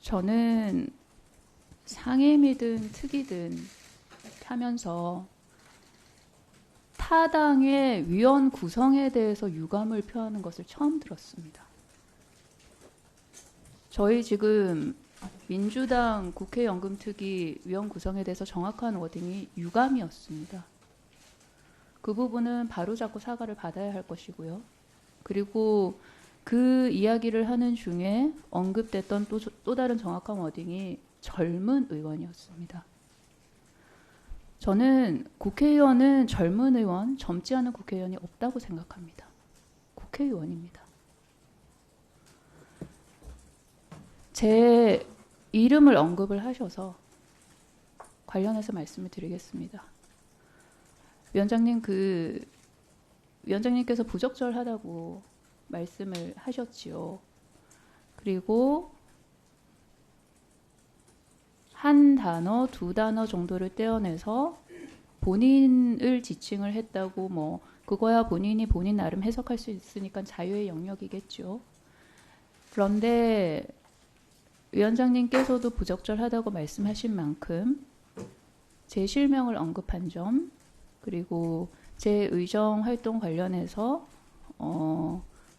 저는 상임이든 특이든 하면서 타당의 위원 구성에 대해서 유감을 표하는 것을 처음 들었습니다. 저희 지금 민주당 국회연금특위 위원 구성에 대해서 정확한 워딩이 유감이었습니다. 그 부분은 바로잡고 사과를 받아야 할 것이고요. 그리고 그 이야기를 하는 중에 언급됐던 또 다른 정확한 워딩이 젊은 의원이었습니다. 저는 국회의원은 젊은 의원, 젊지 않은 국회의원이 없다고 생각합니다. 국회의원입니다. 제 이름을 언급을 하셔서 관련해서 말씀을 드리겠습니다. 위원장님께서 부적절하다고 말씀을 하셨지요. 그리고 한 단어, 두 단어 정도를 떼어내서 본인을 지칭을 했다고 그거야 본인이 본인 나름 해석할 수 있으니까 자유의 영역이겠죠. 그런데 위원장님께서도 부적절하다고 말씀하신 만큼 제 실명을 언급한 점, 그리고 제 의정 활동 관련해서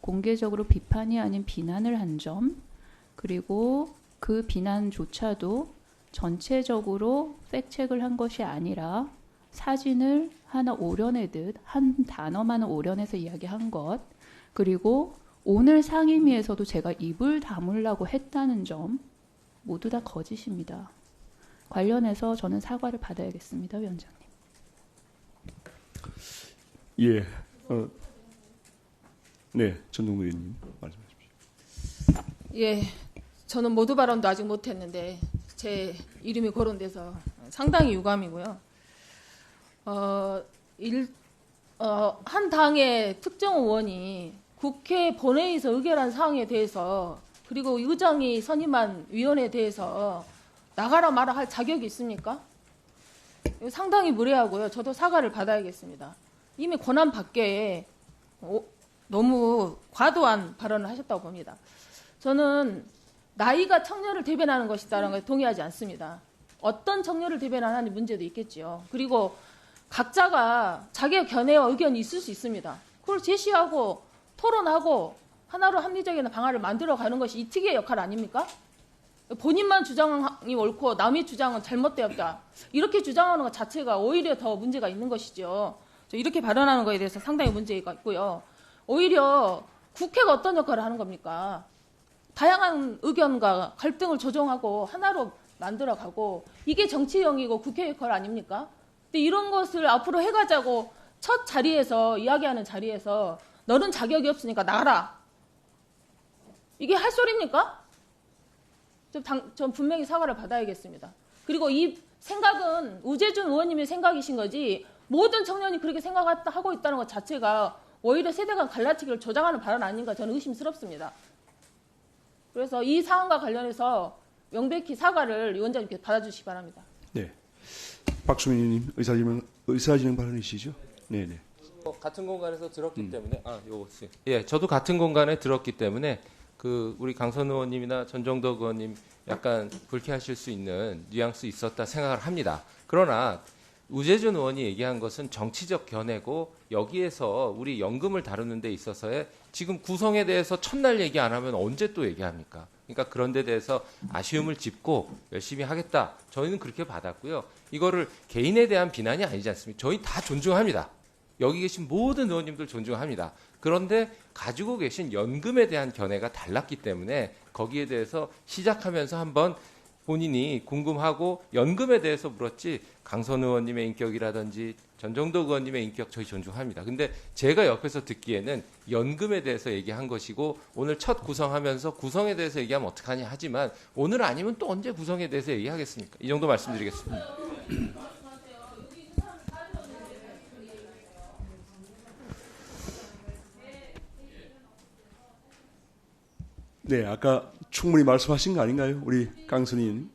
공개적으로 비판이 아닌 비난을 한 점, 그리고 그 비난조차도 전체적으로 팩체크를 한 것이 아니라 사진을 하나 오려내듯 한 단어만 오려내서 이야기한 것, 그리고 오늘 상임위에서도 제가 입을 다물라고 했다는 점 모두 다 거짓입니다. 관련해서 저는 사과를 받아야겠습니다, 위원장님. 예, 네, 전동무 의원님 말씀하십시오. 예, 저는 모두 발언도 아직 못했는데 제 이름이 거론돼서 상당히 유감이고요. 한 당의 특정 의원이 국회 본회의에서 의결한 사항에 대해서 그리고 의장이 선임한 위원회에 대해서 나가라 마라 할 자격이 있습니까? 이거 상당히 무례하고요. 저도 사과를 받아야겠습니다. 이미 권한 밖에 너무 과도한 발언을 하셨다고 봅니다. 저는 나이가 청년을 대변하는 것이다라는 것에 동의하지 않습니다. 어떤 청년을 대변하는 문제도 있겠지요. 그리고 각자가 자기의 견해와 의견이 있을 수 있습니다. 그걸 제시하고 토론하고 하나로 합리적인 방안을 만들어가는 것이 이 특위의 역할 아닙니까? 본인만 주장이 옳고 남의 주장은 잘못되었다. 이렇게 주장하는 것 자체가 오히려 더 문제가 있는 것이죠. 이렇게 발언하는 것에 대해서 상당히 문제가 있고요. 오히려 국회가 어떤 역할을 하는 겁니까? 다양한 의견과 갈등을 조정하고 하나로 만들어가고 이게 정치형이고 국회 역할 아닙니까? 근데 이런 것을 앞으로 해가자고 첫 자리에서 이야기하는 자리에서 너는 자격이 없으니까 나가라. 이게 할 소리입니까? 전 분명히 사과를 받아야겠습니다. 그리고 이 생각은 우재준 의원님의 생각이신 거지 모든 청년이 그렇게 생각하고 있다는 것 자체가 오히려 세대 간 갈라치기를 조장하는 발언 아닌가 저는 의심스럽습니다. 그래서 이 사안과 관련해서 명백히 사과를 위원장님께 받아주시기 바랍니다. 네, 박수민 의원님 의사진행 발언이시죠? 네네. 같은 공간에서 들었기 때문에 저도 같은 공간에 들었기 때문에 우리 강선 의원님이나 전정덕 의원님 약간 불쾌하실 수 있는 뉘앙스 있었다 생각을 합니다. 그러나 우재준 의원이 얘기한 것은 정치적 견해고 여기에서 우리 연금을 다루는 데 있어서의 지금 구성에 대해서 첫날 얘기 안 하면 언제 또 얘기합니까? 그러니까 그런 데 대해서 아쉬움을 짚고 열심히 하겠다. 저희는 그렇게 받았고요. 이거를 개인에 대한 비난이 아니지 않습니까? 저희 다 존중합니다. 여기 계신 모든 의원님들 존중합니다. 그런데 가지고 계신 연금에 대한 견해가 달랐기 때문에 거기에 대해서 시작하면서 한번 본인이 궁금하고 연금에 대해서 물었지 강선 의원님의 인격이라든지 전정덕 의원님의 인격 저희 존중합니다. 근데 제가 옆에서 듣기에는 연금에 대해서 얘기한 것이고 오늘 첫 구성하면서 구성에 대해서 얘기하면 어떡하냐 하지만 오늘 아니면 또 언제 구성에 대해서 얘기하겠습니까? 이 정도 말씀드리겠습니다. 네, 아까 충분히 말씀하신 거 아닌가요? 우리 강선희 의원님.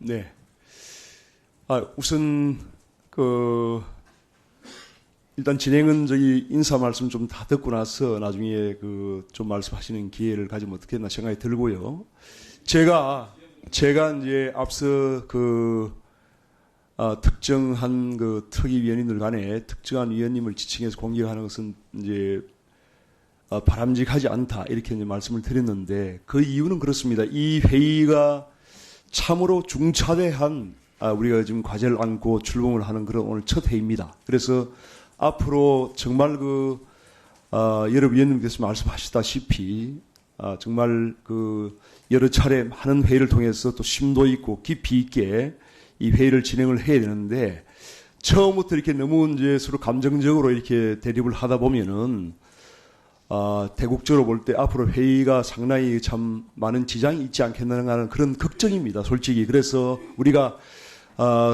네. 우선 일단 진행은 저기 인사 말씀 좀 다 듣고 나서 나중에 좀 말씀하시는 기회를 가지면 어떻겠나 생각이 들고요. 제가 이제 앞서 특정한 특위위원님들 간에 특정한 위원님을 지칭해서 공격하는 것은 이제 바람직하지 않다 이렇게 이제 말씀을 드렸는데 그 이유는 그렇습니다. 이 회의가 참으로 중차대한 우리가 지금 과제를 안고 출범을 하는 그런 오늘 첫 회의입니다. 그래서 앞으로 정말 여러 위원님께서 말씀하시다시피 정말 여러 차례 많은 회의를 통해서 또 심도 있고 깊이 있게 이 회의를 진행을 해야 되는데 처음부터 이렇게 너무 이제 서로 감정적으로 이렇게 대립을 하다 보면은 대국적으로 볼 때 앞으로 회의가 상당히 참 많은 지장이 있지 않겠나 하는 그런 걱정입니다. 솔직히. 그래서 우리가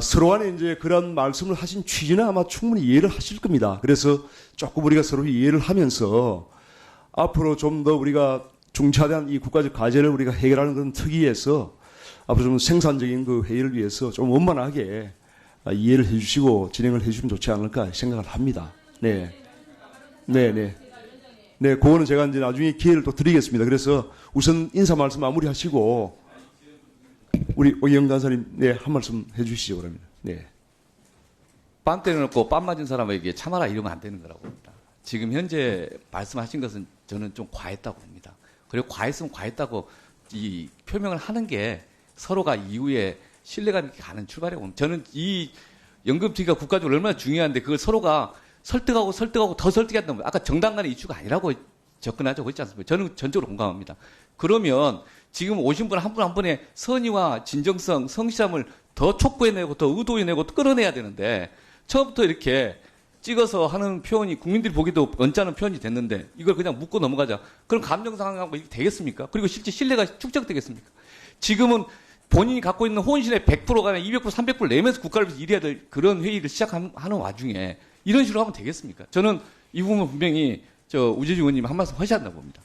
서로 간에 이제 그런 말씀을 하신 취지는 아마 충분히 이해를 하실 겁니다. 그래서 조금 우리가 서로 이해를 하면서 앞으로 좀 더 우리가 중차대한 이 국가적 과제를 우리가 해결하는 그런 특위에서 앞으로 좀 생산적인 회의를 위해서 좀 원만하게 이해를 해주시고 진행을 해주시면 좋지 않을까 생각을 합니다. 네. 네. 네, 그거는 제가 이제 나중에 기회를 또 드리겠습니다. 그래서 우선 인사 말씀 마무리하시고 우리 오기영 간사님, 네, 한 말씀 해주시죠 그러면. 네. 뺨 때려놓고 뺨 맞은 사람에게 참아라 이러면 안 되는 거라고 봅니다. 지금 현재 말씀하신 것은 저는 좀 과했다고 봅니다. 그리고 과했으면 과했다고 이 표명을 하는 게 서로가 이후에 신뢰감 있게 가는 출발이라고 봅니다. 저는 이 연금특위가 국가적으로 얼마나 중요한데 그걸 서로가 설득하고 더 설득해야 된다고. 아까 정당 간의 이슈가 아니라고 접근하자고 했지 않습니까? 저는 전적으로 공감합니다. 그러면 지금 오신 분 한 분 한 분의 선의와 진정성, 성실함을 더 촉구해내고 더 의도해내고 또 끌어내야 되는데 처음부터 이렇게 찍어서 하는 표현이 국민들이 보기도 언짢은 표현이 됐는데 이걸 그냥 묻고 넘어가자. 그럼 감정 상하고 이게 되겠습니까? 그리고 실제 신뢰가 축적되겠습니까? 지금은 본인이 갖고 있는 혼신의 100%가 아니라 200%, 300% 내면서 국가를 위해서 일해야 될 그런 회의를 시작하는 와중에 이런 식으로 하면 되겠습니까? 저는 이 부분 분명히 우재중 의원님 한 말씀 하셔야 한다고 봅니다.